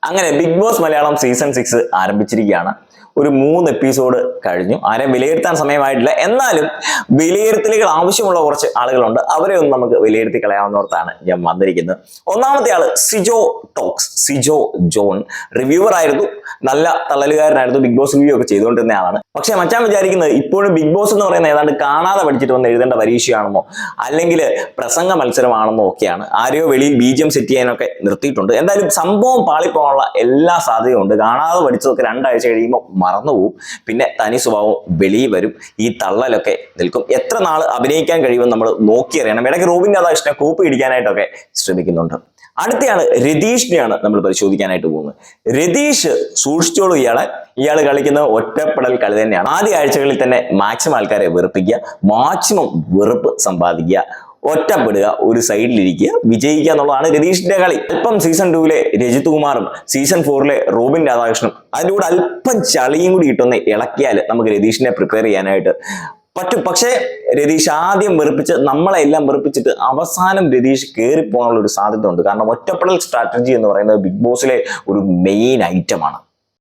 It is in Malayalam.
അങ്ങനെ ബിഗ് ബോസ് മലയാളം സീസൺ 6 ആരംഭിച്ചിരിക്കുകയാണ്. ഒരു 3 എപ്പിസോഡ് കഴിഞ്ഞു. ആരെയും വിലയിരുത്താൻ സമയമായിട്ടില്ല. എന്നാലും വിലയിരുത്തലുകൾ ആവശ്യമുള്ള കുറച്ച് ആളുകളുണ്ട്. അവരെ ഒന്ന് നമുക്ക് വിലയിരുത്തി കളയാവുന്നോർത്താണ് ഞാൻ വന്നിരിക്കുന്നത്. ഒന്നാമത്തെ ആള് Sijo talks, Sijo John. Reviewer ആയിരുന്നു, നല്ല തള്ളലുകാരനായിരുന്നു, ബിഗ് ബോസ് റിവ്യൂ ഒക്കെ ചെയ്തുകൊണ്ടിരുന്ന ആളാണ്. പക്ഷെ മച്ചാൻ വിചാരിക്കുന്നത് ഇപ്പോഴും ബിഗ് ബോസ് എന്ന് പറയുന്നത് ഏതാണ്ട് കാണാതെ പഠിച്ചിട്ട് വന്ന് എഴുതേണ്ട പരീക്ഷയാണെന്നോ അല്ലെങ്കിൽ പ്രസംഗ മത്സരമാണെന്നോ ഒക്കെയാണ്. ആരെയോ വെളിയിൽ ബീജം സെറ്റ് ചെയ്യാനൊക്കെ നിർത്തിയിട്ടുണ്ട്. എന്തായാലും സംഭവം പാളിപ്പോകാനുള്ള എല്ലാ സാധ്യതയും ഉണ്ട്. കാണാതെ പഠിച്ചതൊക്കെ 2 ആഴ്ച കഴിയുമ്പോൾ മറന്നുപോകും. പിന്നെ തനി സ്വഭാവം വെളിയിൽ വരും. ഈ തള്ളലൊക്കെ നിൽക്കും. എത്ര നാൾ അഭിനയിക്കാൻ കഴിയുമെന്ന് നമ്മൾ നോക്കിയറിയണം. ഇടയ്ക്ക് റോബിൻ രാധാകൃഷ്ണനെ കൂപ്പ് ഇടിക്കാനായിട്ടൊക്കെ ശ്രമിക്കുന്നുണ്ട്. അടുത്തയാണ് രതീഷിനെയാണ് നമ്മൾ പരിശോധിക്കാനായിട്ട് പോകുന്നത്. രതീഷ് സൂക്ഷിച്ചോളൂ, ഇയാൾ കളിക്കുന്ന ഒറ്റപ്പെടൽ കളി തന്നെയാണ്. ആദ്യ ആഴ്ചകളിൽ തന്നെ മാക്സിമം ആൾക്കാരെ വെറുപ്പിക്കുക, മാക്സിമം വെറുപ്പ് സമ്പാദിക്കുക, ഒറ്റപ്പെടുക, ഒരു സൈഡിലിരിക്കുക, വിജയിക്കുക എന്നുള്ളതാണ് രതീഷിന്റെ കളി. അല്പം സീസൺ 2 രജിത് കുമാറും സീസൺ 4 റോബിൻ രാധാകൃഷ്ണനും അതിൻ്റെ കൂടെ അല്പം ചളിയും കൂടി ഇട്ടൊന്ന് ഇളക്കിയാൽ നമുക്ക് രതീഷിനെ പ്രിപ്പയർ ചെയ്യാനായിട്ട് പറ്റും. പക്ഷേ രതീഷ് ആദ്യം വെറുപ്പിച്ച് നമ്മളെല്ലാം വെറുപ്പിച്ചിട്ട് അവസാനം രതീഷ് കയറിപ്പോകാനുള്ള ഒരു സാധ്യത ഉണ്ട്. കാരണം ഒറ്റപ്പെടൽ സ്ട്രാറ്റജി എന്ന് പറയുന്നത് ബിഗ് ബോസിലെ ഒരു മെയിൻ ഐറ്റമാണ്.